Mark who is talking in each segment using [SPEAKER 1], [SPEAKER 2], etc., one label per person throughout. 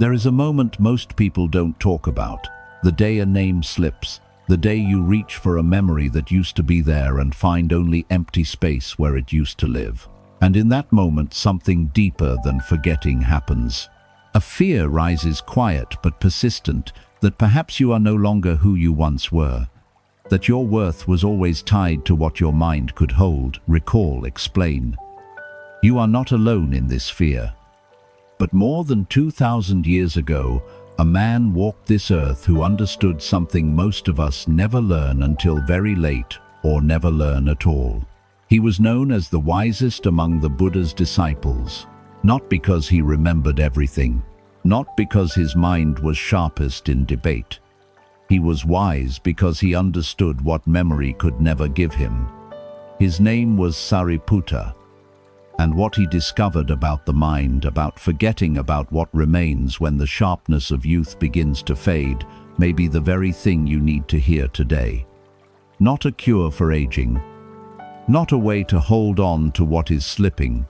[SPEAKER 1] There is a moment most people don't talk about, the day a name slips, the day you reach for a memory that used to be there and find only empty space where it used to live. And in that moment, something deeper than forgetting happens. A fear rises, quiet but persistent, that perhaps you are no longer who you once were, that your worth was always tied to what your mind could hold, recall, explain. You are not alone in this fear. But more than 2,000 years ago, a man walked this earth who understood something most of us never learn until very late, or never learn at all. He was known as the wisest among the Buddha's disciples, not because he remembered everything, not because his mind was sharpest in debate. He was wise because he understood what memory could never give him. His name was Sariputta, and what he discovered about the mind, about forgetting, about what remains when the sharpness of youth begins to fade, may be the very thing you need to hear today. Not a cure for aging, not a way to hold on to what is slipping,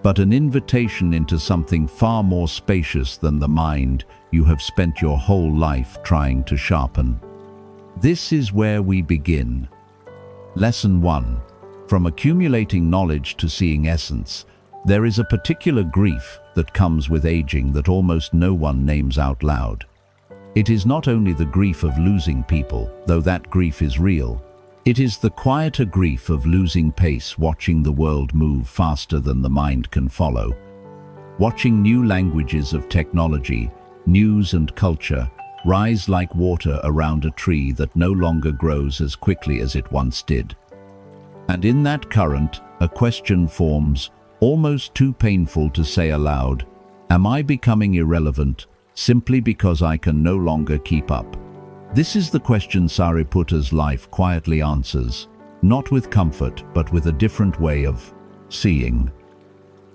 [SPEAKER 1] but an invitation into something far more spacious than the mind you have spent your whole life trying to sharpen. This is where we begin. Lesson 1. From accumulating knowledge to seeing essence, there is a particular grief that comes with aging that almost no one names out loud. It is not only the grief of losing people, though that grief is real. It is the quieter grief of losing pace, watching the world move faster than the mind can follow. Watching new languages of technology, news and culture rise like water around a tree that no longer grows as quickly as it once did. And in that current, a question forms, almost too painful to say aloud: am I becoming irrelevant simply because I can no longer keep up? This is the question Sariputta's life quietly answers, not with comfort, but with a different way of seeing.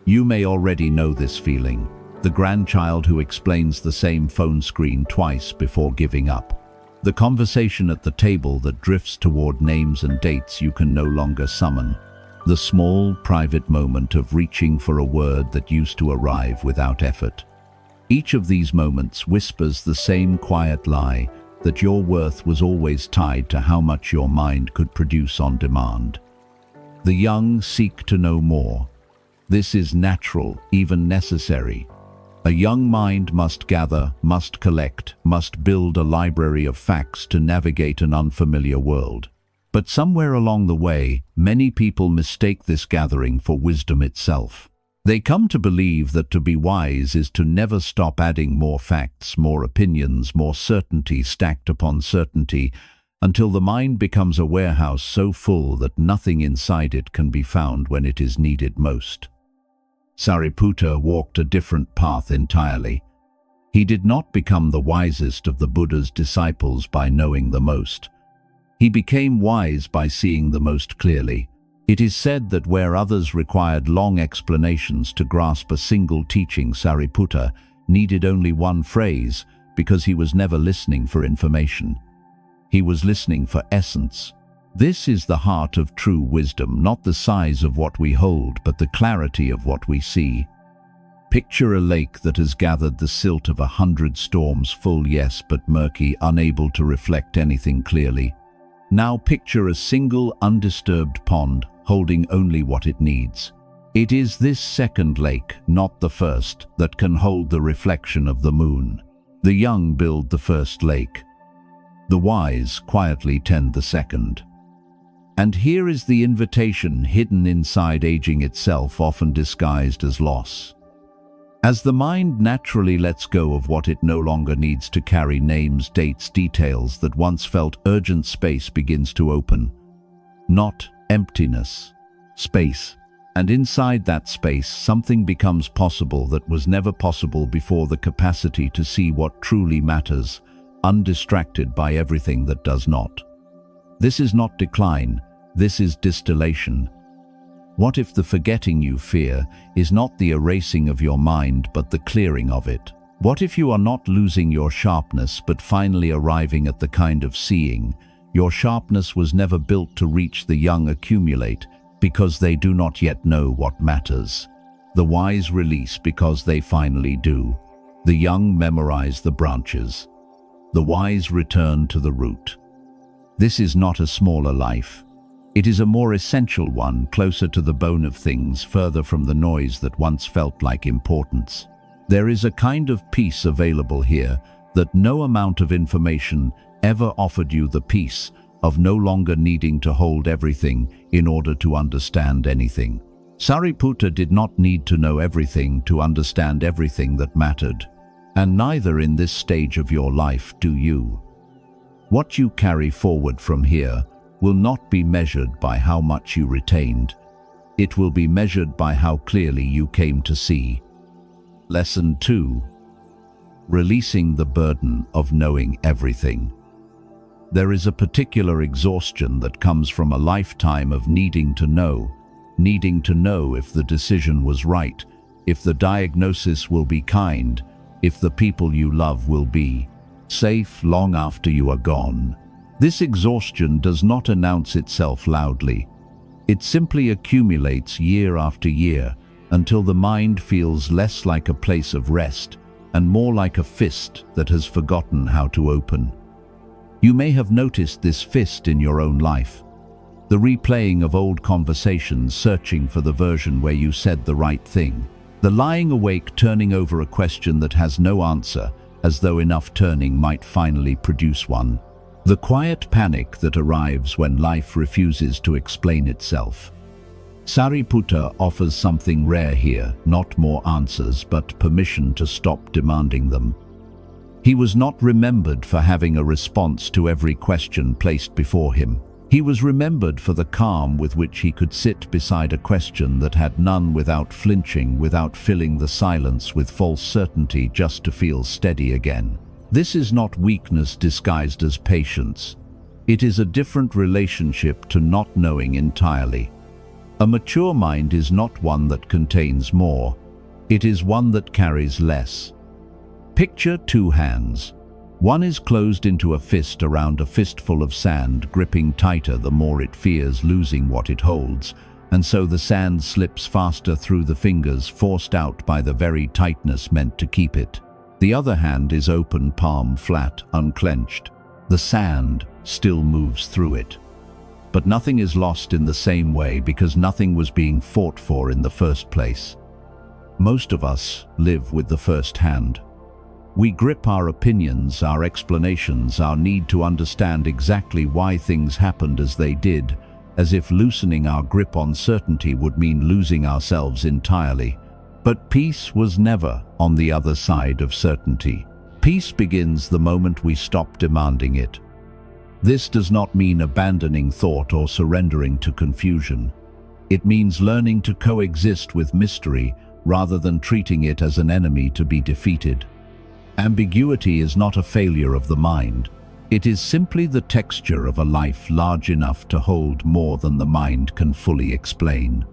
[SPEAKER 1] You may already know this feeling, the grandchild who explains the same phone screen twice before giving up. The conversation at the table that drifts toward names and dates you can no longer summon. The small, private moment of reaching for a word that used to arrive without effort. Each of these moments whispers the same quiet lie, that your worth was always tied to how much your mind could produce on demand. The young seek to know more. This is natural, even necessary. A young mind must gather, must collect, must build a library of facts to navigate an unfamiliar world. But somewhere along the way, many people mistake this gathering for wisdom itself. They come to believe that to be wise is to never stop adding more facts, more opinions, more certainty stacked upon certainty, until the mind becomes a warehouse so full that nothing inside it can be found when it is needed most. Sariputta walked a different path entirely. He did not become the wisest of the Buddha's disciples by knowing the most. He became wise by seeing the most clearly. It is said that where others required long explanations to grasp a single teaching, Sariputta needed only one phrase, because he was never listening for information. He was listening for essence. This is the heart of true wisdom, not the size of what we hold, but the clarity of what we see. Picture a lake that has gathered the silt of 100 storms, full yes, but murky, unable to reflect anything clearly. Now picture a single undisturbed pond, holding only what it needs. It is this second lake, not the first, that can hold the reflection of the moon. The young build the first lake. The wise quietly tend the second. And here is the invitation hidden inside aging itself, often disguised as loss. As the mind naturally lets go of what it no longer needs to carry, names, dates, details that once felt urgent, space begins to open. Not emptiness, space. And inside that space, something becomes possible that was never possible before: the capacity to see what truly matters, undistracted by everything that does not. This is not decline, this is distillation. What if the forgetting you fear is not the erasing of your mind, but the clearing of it? What if you are not losing your sharpness, but finally arriving at the kind of seeing? Your sharpness was never built to reach. The young accumulate because they do not yet know what matters. The wise release because they finally do. The young memorize the branches. The wise return to the root. This is not a smaller life. It is a more essential one, closer to the bone of things, further from the noise that once felt like importance. There is a kind of peace available here that no amount of information ever offered you, the peace of no longer needing to hold everything in order to understand anything. Sariputta did not need to know everything to understand everything that mattered, and neither in this stage of your life do you. What you carry forward from here will not be measured by how much you retained. It will be measured by how clearly you came to see. Lesson 2. Releasing the burden of knowing everything. There is a particular exhaustion that comes from a lifetime of needing to know if the decision was right, if the diagnosis will be kind, if the people you love will be safe long after you are gone. This exhaustion does not announce itself loudly. It simply accumulates year after year until the mind feels less like a place of rest and more like a fist that has forgotten how to open. You may have noticed this fist in your own life. The replaying of old conversations, searching for the version where you said the right thing. The lying awake, turning over a question that has no answer, as though enough turning might finally produce one. The quiet panic that arrives when life refuses to explain itself. Sariputta offers something rare here, not more answers, but permission to stop demanding them. He was not remembered for having a response to every question placed before him. He was remembered for the calm with which he could sit beside a question that had none, without flinching, without filling the silence with false certainty, just to feel steady again. This is not weakness disguised as patience. It is a different relationship to not knowing entirely. A mature mind is not one that contains more. It is one that carries less. Picture two hands. One is closed into a fist around a fistful of sand, gripping tighter the more it fears losing what it holds, and so the sand slips faster through the fingers, forced out by the very tightness meant to keep it. The other hand is open, palm flat, unclenched. The sand still moves through it. But nothing is lost in the same way, because nothing was being fought for in the first place. Most of us live with the first hand. We grip our opinions, our explanations, our need to understand exactly why things happened as they did, as if loosening our grip on certainty would mean losing ourselves entirely. But peace was never on the other side of certainty. Peace begins the moment we stop demanding it. This does not mean abandoning thought or surrendering to confusion. It means learning to coexist with mystery rather than treating it as an enemy to be defeated. Ambiguity is not a failure of the mind. It is simply the texture of a life large enough to hold more than the mind can fully explain.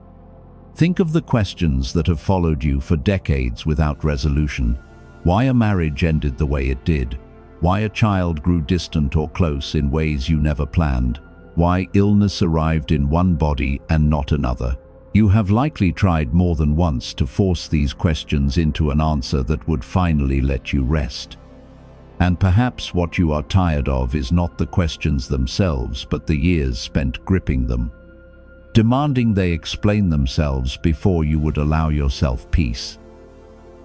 [SPEAKER 1] Think of the questions that have followed you for decades without resolution. Why a marriage ended the way it did. Why a child grew distant or close in ways you never planned. Why illness arrived in one body and not another. You have likely tried more than once to force these questions into an answer that would finally let you rest. And perhaps what you are tired of is not the questions themselves, but the years spent gripping them, demanding they explain themselves before you would allow yourself peace.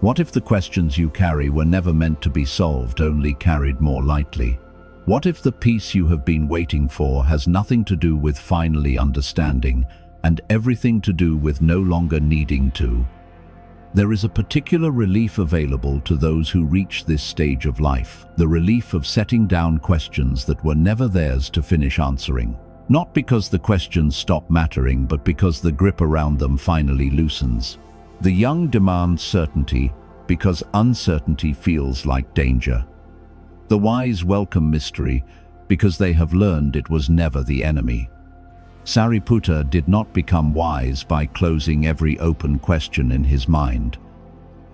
[SPEAKER 1] What if the questions you carry were never meant to be solved, only carried more lightly? What if the peace you have been waiting for has nothing to do with finally understanding, and everything to do with no longer needing to? There is a particular relief available to those who reach this stage of life, the relief of setting down questions that were never theirs to finish answering. Not because the questions stop mattering, but because the grip around them finally loosens. The young demand certainty because uncertainty feels like danger. The wise welcome mystery because they have learned it was never the enemy. Sariputta did not become wise by closing every open question in his mind.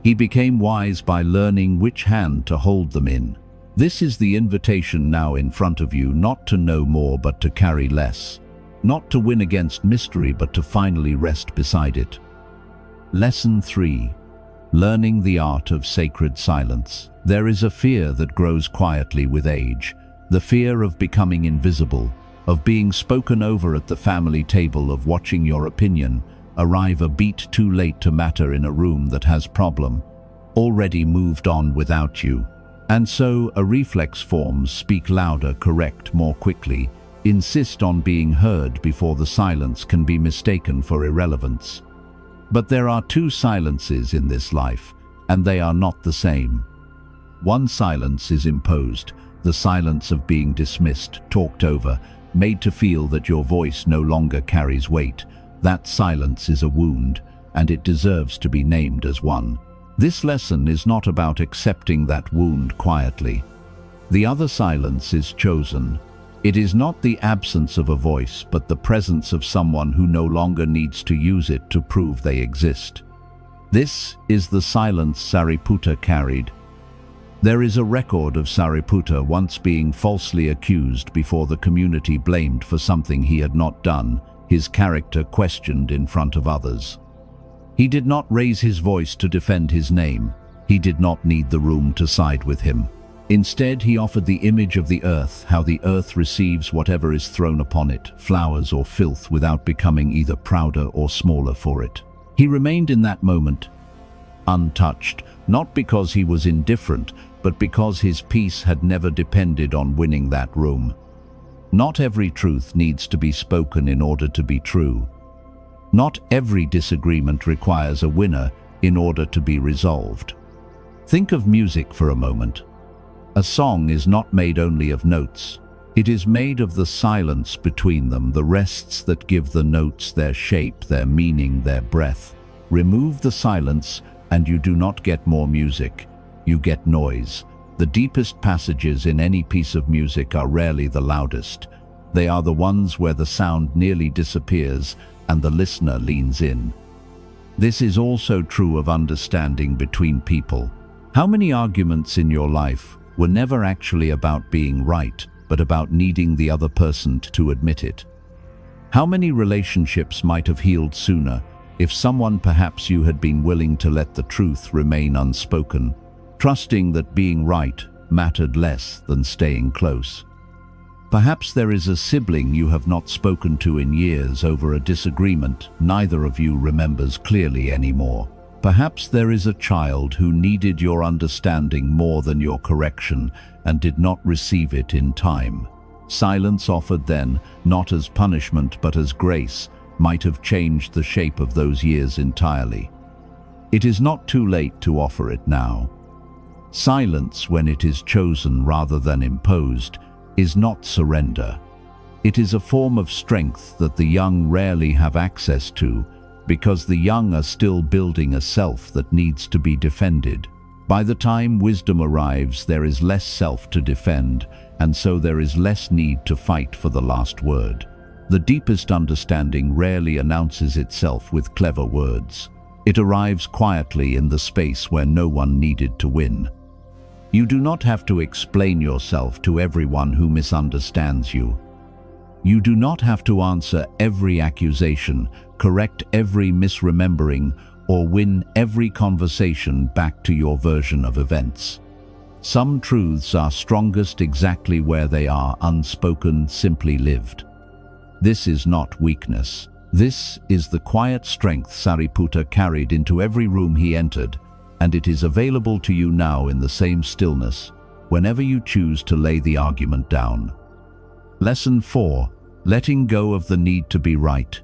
[SPEAKER 1] He became wise by learning which hand to hold them in. This is the invitation now in front of you, not to know more but to carry less. Not to win against mystery but to finally rest beside it. Lesson 3. Learning the art of sacred silence. There is a fear that grows quietly with age, the fear of becoming invisible, of being spoken over at the family table, of watching your opinion arrive a beat too late to matter in a room that has problem, already moved on without you. And so a reflex forms: speak louder, correct more quickly, insist on being heard before the silence can be mistaken for irrelevance. But there are two silences in this life, and they are not the same. One silence is imposed, the silence of being dismissed, talked over, made to feel that your voice no longer carries weight. That silence is a wound, and it deserves to be named as one. This lesson is not about accepting that wound quietly. The other silence is chosen. It is not the absence of a voice, but the presence of someone who no longer needs to use it to prove they exist. This is the silence Sariputta carried. There is a record of Sariputta once being falsely accused before the community, blamed for something he had not done, his character questioned in front of others. He did not raise his voice to defend his name. He did not need the room to side with him. Instead, he offered the image of the earth, how the earth receives whatever is thrown upon it, flowers or filth, without becoming either prouder or smaller for it. He remained in that moment untouched, not because he was indifferent, but because his peace had never depended on winning that room. Not every truth needs to be spoken in order to be true. Not every disagreement requires a winner in order to be resolved. Think of music for a moment. A song is not made only of notes. It is made of the silence between them, the rests that give the notes their shape, their meaning, their breath. Remove the silence and you do not get more music. You get noise. The deepest passages in any piece of music are rarely the loudest. They are the ones where the sound nearly disappears and the listener leans in. This is also true of understanding between people. How many arguments in your life were never actually about being right, but about needing the other person to admit it? How many relationships might have healed sooner if someone, perhaps you, had been willing to let the truth remain unspoken, trusting that being right mattered less than staying close? Perhaps there is a sibling you have not spoken to in years over a disagreement neither of you remembers clearly anymore. Perhaps there is a child who needed your understanding more than your correction and did not receive it in time. Silence offered then, not as punishment but as grace, might have changed the shape of those years entirely. It is not too late to offer it now. Silence, when it is chosen rather than imposed, is not surrender. It is a form of strength that the young rarely have access to, because the young are still building a self that needs to be defended. By the time wisdom arrives, there is less self to defend, and so there is less need to fight for the last word. The deepest understanding rarely announces itself with clever words. It arrives quietly in the space where no one needed to win. You do not have to explain yourself to everyone who misunderstands you. You do not have to answer every accusation, correct every misremembering, or win every conversation back to your version of events. Some truths are strongest exactly where they are, unspoken, simply lived. This is not weakness. This is the quiet strength Sariputta carried into every room he entered, and it is available to you now in the same stillness, whenever you choose to lay the argument down. Lesson 4. Letting go of the need to be right.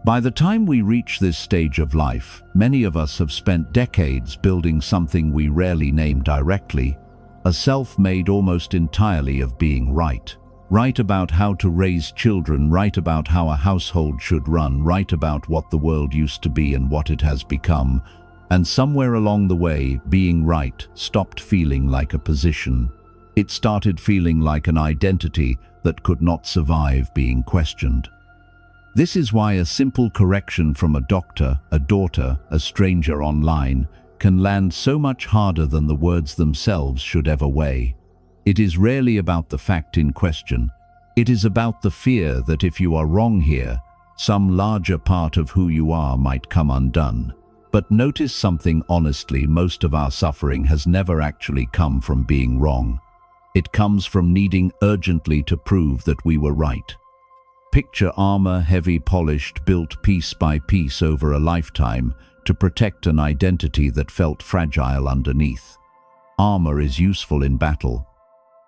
[SPEAKER 1] By the time we reach this stage of life, many of us have spent decades building something we rarely name directly, a self made almost entirely of being right. Right about how to raise children, right about how a household should run, right about what the world used to be and what it has become. And somewhere along the way, being right stopped feeling like a position. It started feeling like an identity that could not survive being questioned. This is why a simple correction from a doctor, a daughter, a stranger online can land so much harder than the words themselves should ever weigh. It is rarely about the fact in question. It is about the fear that if you are wrong here, some larger part of who you are might come undone. But notice something honestly, most of our suffering has never actually come from being wrong. It comes from needing urgently to prove that we were right. Picture armor, heavy, polished, built piece by piece over a lifetime to protect an identity that felt fragile underneath. Armor is useful in battle,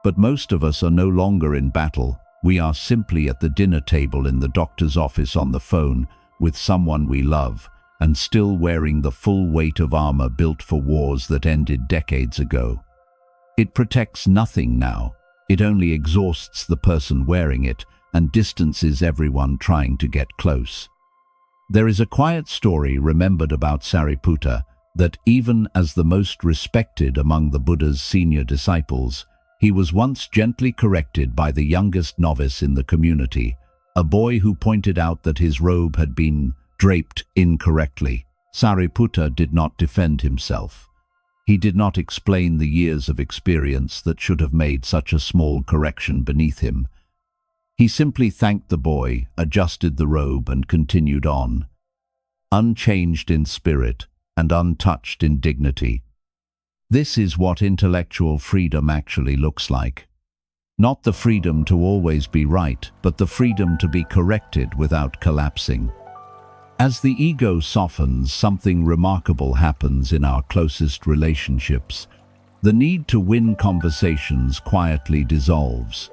[SPEAKER 1] but most of us are no longer in battle. We are simply at the dinner table in the doctor's office on the phone with someone we love, and still wearing the full weight of armor built for wars that ended decades ago. It protects nothing now. It only exhausts the person wearing it and distances everyone trying to get close. There is a quiet story remembered about Sariputta that even as the most respected among the Buddha's senior disciples, he was once gently corrected by the youngest novice in the community, a boy who pointed out that his robe had been draped incorrectly. Sariputta did not defend himself. He did not explain the years of experience that should have made such a small correction beneath him. He simply thanked the boy, adjusted the robe, and continued on, unchanged in spirit and untouched in dignity. This is what intellectual freedom actually looks like. Not the freedom to always be right, but the freedom to be corrected without collapsing. As the ego softens, something remarkable happens in our closest relationships. The need to win conversations quietly dissolves.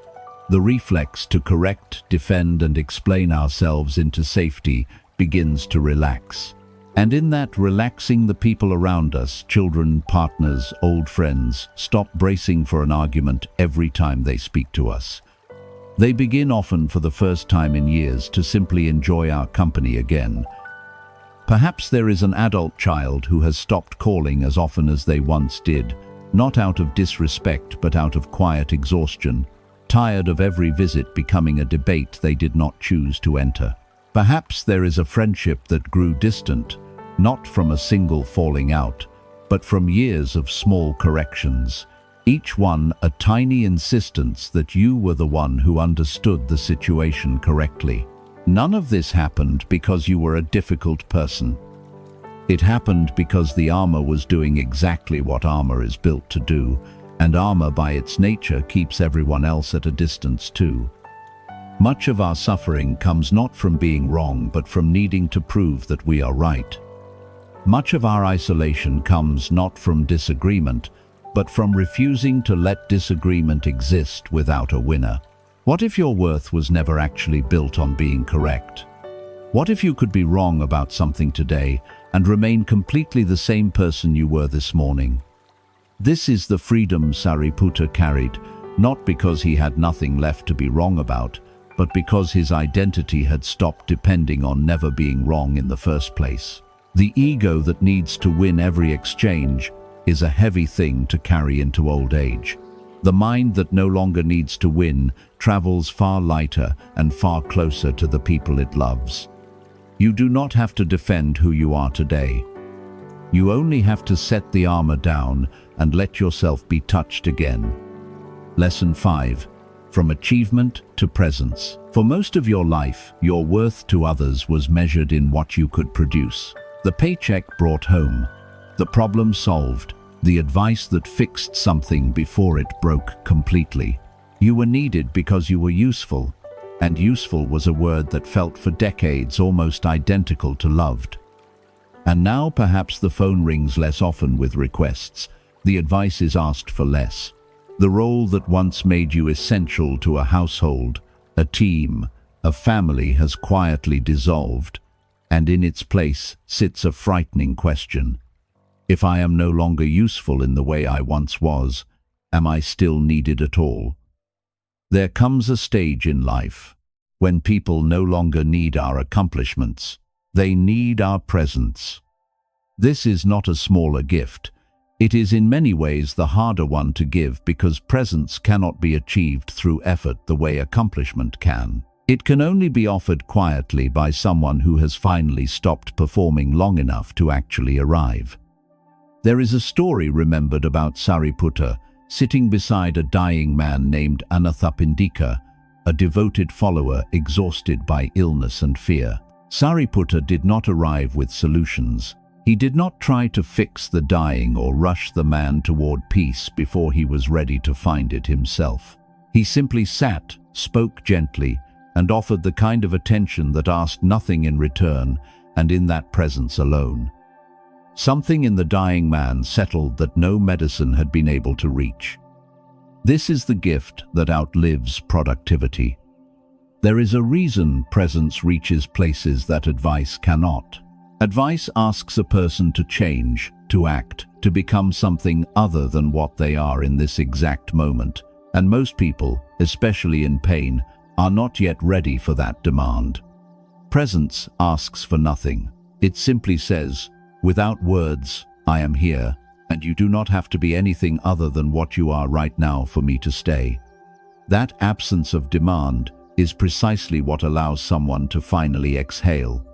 [SPEAKER 1] The reflex to correct, defend, and explain ourselves into safety begins to relax. And in that relaxing, the people around us, children, partners, old friends, stop bracing for an argument every time they speak to us. They begin, often for the first time in years, to simply enjoy our company again. Perhaps there is an adult child who has stopped calling as often as they once did, not out of disrespect but out of quiet exhaustion, tired of every visit becoming a debate they did not choose to enter. Perhaps there is a friendship that grew distant, not from a single falling out, but from years of small corrections, each one a tiny insistence that you were the one who understood the situation correctly. None of this happened because you were a difficult person. It happened because the armor was doing exactly what armor is built to do, and armor by its nature keeps everyone else at a distance too. Much of our suffering comes not from being wrong, but from needing to prove that we are right. Much of our isolation comes not from disagreement, but from refusing to let disagreement exist without a winner. What if your worth was never actually built on being correct? What if you could be wrong about something today and remain completely the same person you were this morning? This is the freedom Sariputta carried, not because he had nothing left to be wrong about, but because his identity had stopped depending on never being wrong in the first place. The ego that needs to win every exchange is a heavy thing to carry into old age. The mind that no longer needs to win travels far lighter and far closer to the people it loves. You do not have to defend who you are today. You only have to set the armor down and let yourself be touched again. Lesson 5. From achievement to presence. For most of your life, your worth to others was measured in what you could produce. The paycheck brought home, the problem solved, the advice that fixed something before it broke completely. You were needed because you were useful, and useful was a word that felt for decades almost identical to loved. And now perhaps the phone rings less often with requests, the advice is asked for less. The role that once made you essential to a household, a team, a family has quietly dissolved, and in its place sits a frightening question. If I am no longer useful in the way I once was, am I still needed at all? There comes a stage in life when people no longer need our accomplishments, they need our presence. This is not a smaller gift. It is in many ways the harder one to give because presence cannot be achieved through effort the way accomplishment can. It can only be offered quietly by someone who has finally stopped performing long enough to actually arrive. There is a story remembered about Sariputta sitting beside a dying man named Anathapindika, a devoted follower exhausted by illness and fear. Sariputta did not arrive with solutions. He did not try to fix the dying or rush the man toward peace before he was ready to find it himself. He simply sat, spoke gently, and offered the kind of attention that asked nothing in return, and in that presence alone, something in the dying man settled that no medicine had been able to reach. This is the gift that outlives productivity. There is a reason presence reaches places that advice cannot. Advice asks a person to change, to act, to become something other than what they are in this exact moment, and most people, especially in pain, are not yet ready for that demand. Presence asks for nothing. It simply says, without words, I am here, and you do not have to be anything other than what you are right now for me to stay. That absence of demand is precisely what allows someone to finally exhale.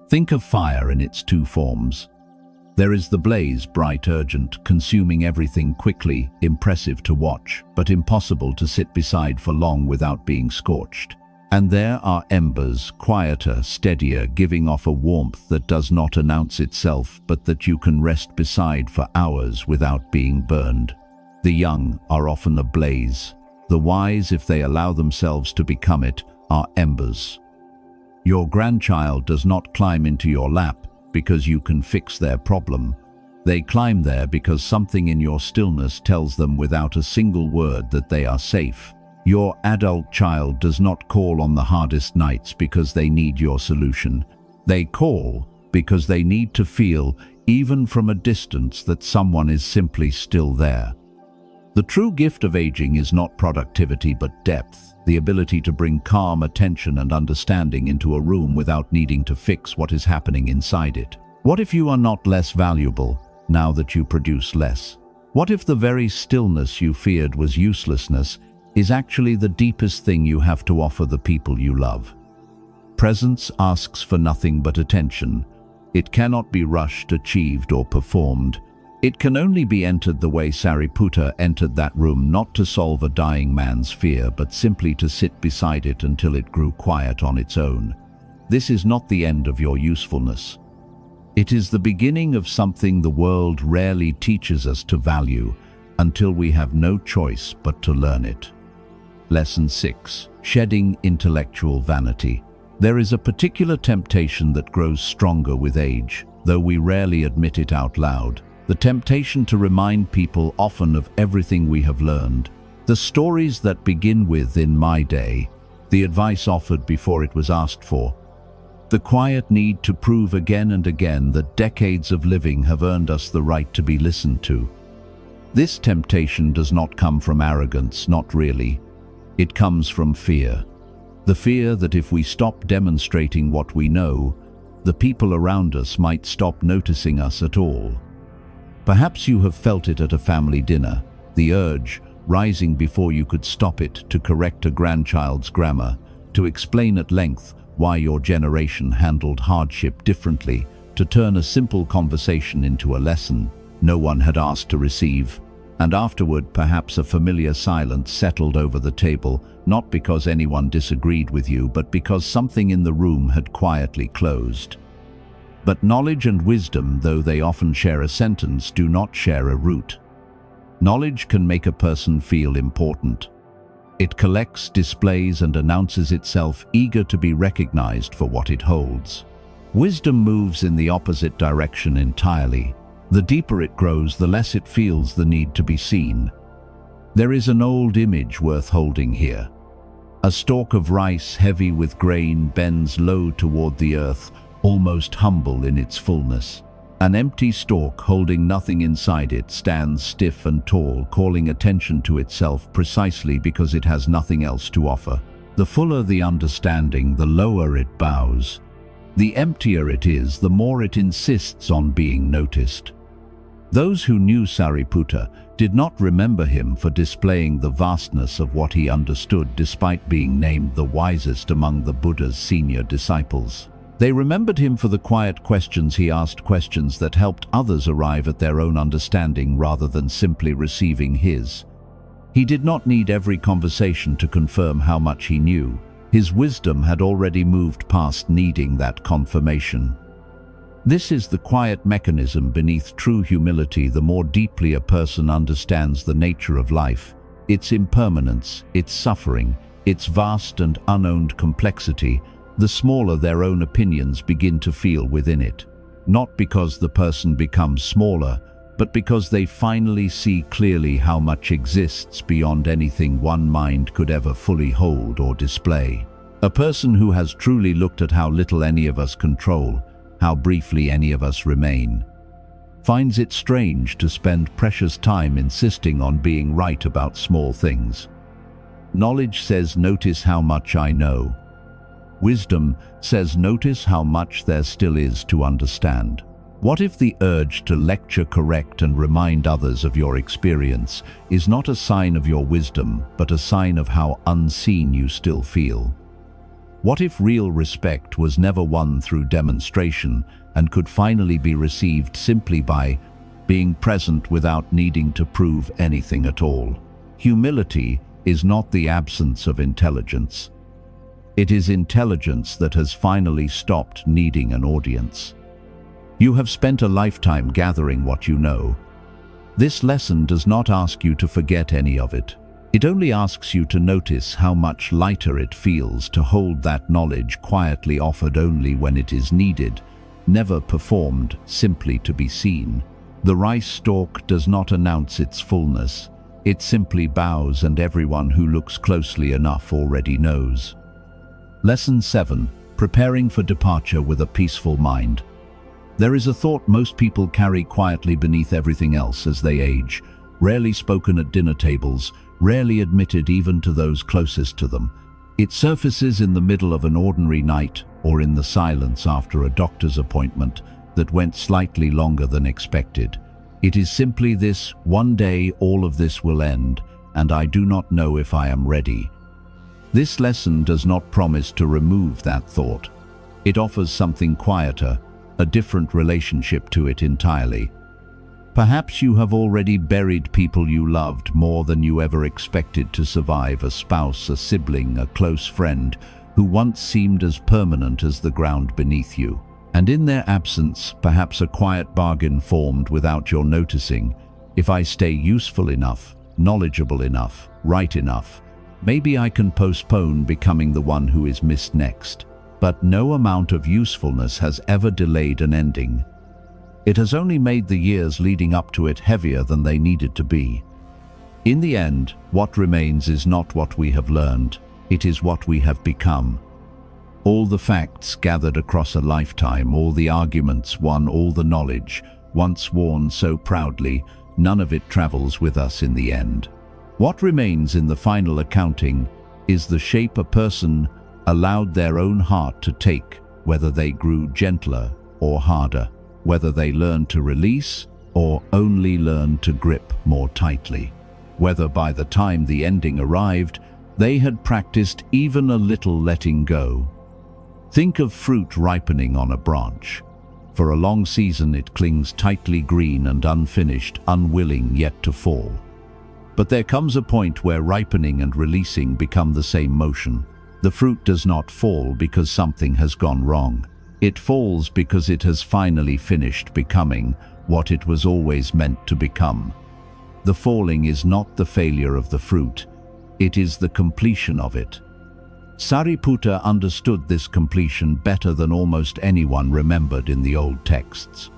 [SPEAKER 1] Think of fire in its two forms. There is the blaze, bright, urgent, consuming everything quickly, impressive to watch, but impossible to sit beside for long without being scorched. And there are embers, quieter, steadier, giving off a warmth that does not announce itself, but that you can rest beside for hours without being burned. The young are often a blaze. The wise, if they allow themselves to become it, are embers. Your grandchild does not climb into your lap because you can fix their problem. They climb there because something in your stillness tells them without a single word that they are safe. Your adult child does not call on the hardest nights because they need your solution. They call because they need to feel, even from a distance, that someone is simply still there. The true gift of aging is not productivity but depth, the ability to bring calm attention and understanding into a room without needing to fix what is happening inside it. What if you are not less valuable now that you produce less? What if the very stillness you feared was uselessness is actually the deepest thing you have to offer the people you love? Presence asks for nothing but attention. It cannot be rushed, achieved, or performed. It can only be entered the way Sariputta entered that room, not to solve a dying man's fear, but simply to sit beside it until it grew quiet on its own. This is not the end of your usefulness. It is the beginning of something the world rarely teaches us to value, until we have no choice but to learn it. Lesson 6. Shedding intellectual vanity. There is a particular temptation that grows stronger with age, though we rarely admit it out loud. The temptation to remind people often of everything we have learned. The stories that begin with "in my day," the advice offered before it was asked for. The quiet need to prove again and again that decades of living have earned us the right to be listened to. This temptation does not come from arrogance, not really. It comes from fear. The fear that if we stop demonstrating what we know, the people around us might stop noticing us at all. Perhaps you have felt it at a family dinner, the urge rising before you could stop it to correct a grandchild's grammar, to explain at length why your generation handled hardship differently, to turn a simple conversation into a lesson no one had asked to receive. And afterward, perhaps a familiar silence settled over the table, not because anyone disagreed with you, but because something in the room had quietly closed. But knowledge and wisdom, though they often share a sentence, do not share a root. Knowledge can make a person feel important. It collects, displays, and announces itself, eager to be recognized for what it holds. Wisdom moves in the opposite direction entirely. The deeper it grows, the less it feels the need to be seen. There is an old image worth holding here. A stalk of rice, heavy with grain, bends low toward the earth, almost humble in its fullness. An empty stalk holding nothing inside it stands stiff and tall, calling attention to itself precisely because it has nothing else to offer. The fuller the understanding, the lower it bows. The emptier it is, the more it insists on being noticed. Those who knew Sariputta did not remember him for displaying the vastness of what he understood despite being named the wisest among the Buddha's senior disciples. They remembered him for the quiet questions he asked, questions that helped others arrive at their own understanding rather than simply receiving his. He did not need every conversation to confirm how much he knew. His wisdom had already moved past needing that confirmation. This is the quiet mechanism beneath true humility. The more deeply a person understands the nature of life, its impermanence, its suffering, its vast and unowned complexity, the smaller their own opinions begin to feel within it. Not because the person becomes smaller, but because they finally see clearly how much exists beyond anything one mind could ever fully hold or display. A person who has truly looked at how little any of us control, how briefly any of us remain, finds it strange to spend precious time insisting on being right about small things. Knowledge says, "Notice how much I know." Wisdom says, "Notice how much there still is to understand." What if the urge to lecture, correct, and remind others of your experience is not a sign of your wisdom, but a sign of how unseen you still feel? What if real respect was never won through demonstration and could finally be received simply by being present without needing to prove anything at all? Humility is not the absence of intelligence. It is intelligence that has finally stopped needing an audience. You have spent a lifetime gathering what you know. This lesson does not ask you to forget any of it. It only asks you to notice how much lighter it feels to hold that knowledge quietly, offered only when it is needed, never performed simply to be seen. The rice stalk does not announce its fullness. It simply bows, and everyone who looks closely enough already knows. Lesson 7. Preparing for departure with a peaceful mind. There is a thought most people carry quietly beneath everything else as they age, rarely spoken at dinner tables, rarely admitted even to those closest to them. It surfaces in the middle of an ordinary night or in the silence after a doctor's appointment that went slightly longer than expected. It is simply this: one day all of this will end, and I do not know if I am ready. This lesson does not promise to remove that thought. It offers something quieter, a different relationship to it entirely. Perhaps you have already buried people you loved more than you ever expected to survive: a spouse, a sibling, a close friend who once seemed as permanent as the ground beneath you. And in their absence, perhaps a quiet bargain formed without your noticing: if I stay useful enough, knowledgeable enough, right enough, maybe I can postpone becoming the one who is missed next. But no amount of usefulness has ever delayed an ending. It has only made the years leading up to it heavier than they needed to be. In the end, what remains is not what we have learned, it is what we have become. All the facts gathered across a lifetime, all the arguments won, all the knowledge once worn so proudly, none of it travels with us in the end. What remains in the final accounting is the shape a person allowed their own heart to take, whether they grew gentler or harder, whether they learned to release or only learned to grip more tightly, whether by the time the ending arrived, they had practiced even a little letting go. Think of fruit ripening on a branch. For a long season it clings tightly, green and unfinished, unwilling yet to fall. But there comes a point where ripening and releasing become the same motion. The fruit does not fall because something has gone wrong. It falls because it has finally finished becoming what it was always meant to become. The falling is not the failure of the fruit, it is the completion of it. Sariputta understood this completion better than almost anyone remembered in the old texts.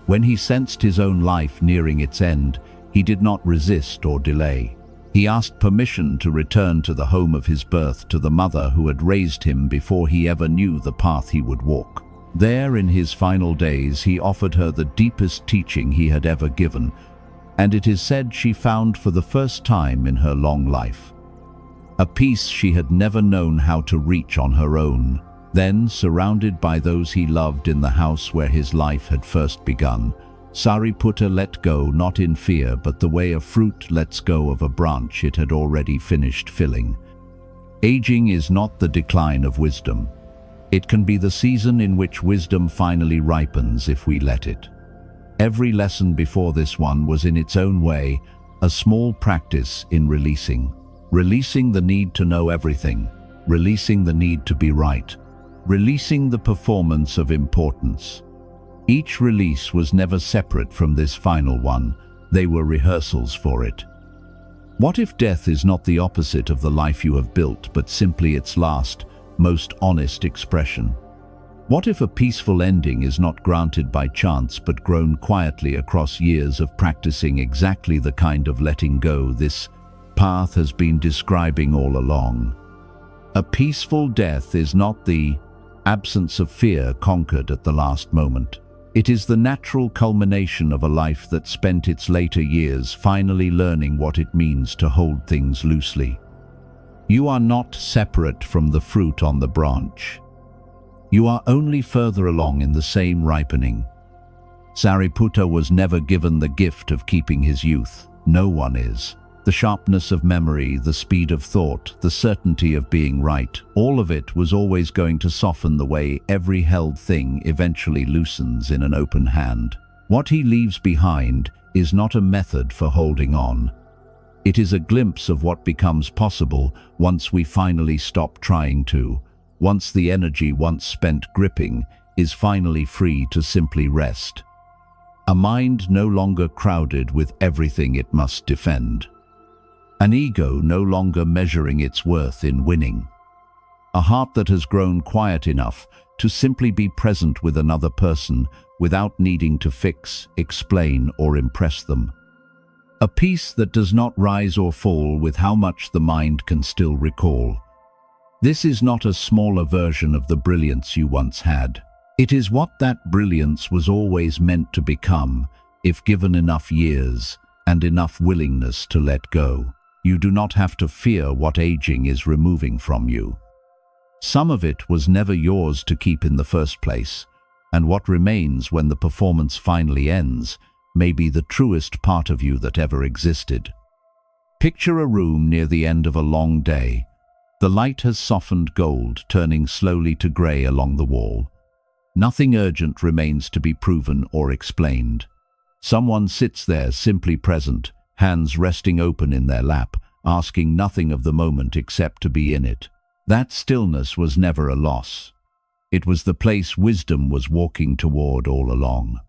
[SPEAKER 1] When he sensed his own life nearing its end, he did not resist or delay. He asked permission to return to the home of his birth, to the mother who had raised him before he ever knew the path he would walk. There, in his final days, he offered her the deepest teaching he had ever given, and it is said she found for the first time in her long life a peace she had never known how to reach on her own. Then, surrounded by those he loved in the house where his life had first begun, Sariputta let go, not in fear, but the way a fruit lets go of a branch it had already finished filling. Aging is not the decline of wisdom. It can be the season in which wisdom finally ripens if we let it. Every lesson before this one was in its own way a small practice in releasing. Releasing the need to know everything, releasing the need to be right, releasing the performance of importance. Each release was never separate from this final one. They were rehearsals for it. What if death is not the opposite of the life you have built, but simply its last, most honest expression? What if a peaceful ending is not granted by chance, but grown quietly across years of practicing exactly the kind of letting go this path has been describing all along? A peaceful death is not the absence of fear conquered at the last moment. It is the natural culmination of a life that spent its later years finally learning what it means to hold things loosely. You are not separate from the fruit on the branch. You are only further along in the same ripening. Sariputta was never given the gift of keeping his youth. No one is. The sharpness of memory, the speed of thought, the certainty of being right, all of it was always going to soften the way every held thing eventually loosens in an open hand. What he leaves behind is not a method for holding on. It is a glimpse of what becomes possible once we finally stop trying to, once the energy once spent gripping is finally free to simply rest. A mind no longer crowded with everything it must defend. An ego no longer measuring its worth in winning. A heart that has grown quiet enough to simply be present with another person without needing to fix, explain, or impress them. A peace that does not rise or fall with how much the mind can still recall. This is not a smaller version of the brilliance you once had. It is what that brilliance was always meant to become, if given enough years and enough willingness to let go. You do not have to fear what aging is removing from you. Some of it was never yours to keep in the first place, and what remains when the performance finally ends may be the truest part of you that ever existed. Picture a room near the end of a long day. The light has softened gold, turning slowly to grey along the wall. Nothing urgent remains to be proven or explained. Someone sits there simply present, hands resting open in their lap, asking nothing of the moment except to be in it. That stillness was never a loss. It was the place wisdom was walking toward all along.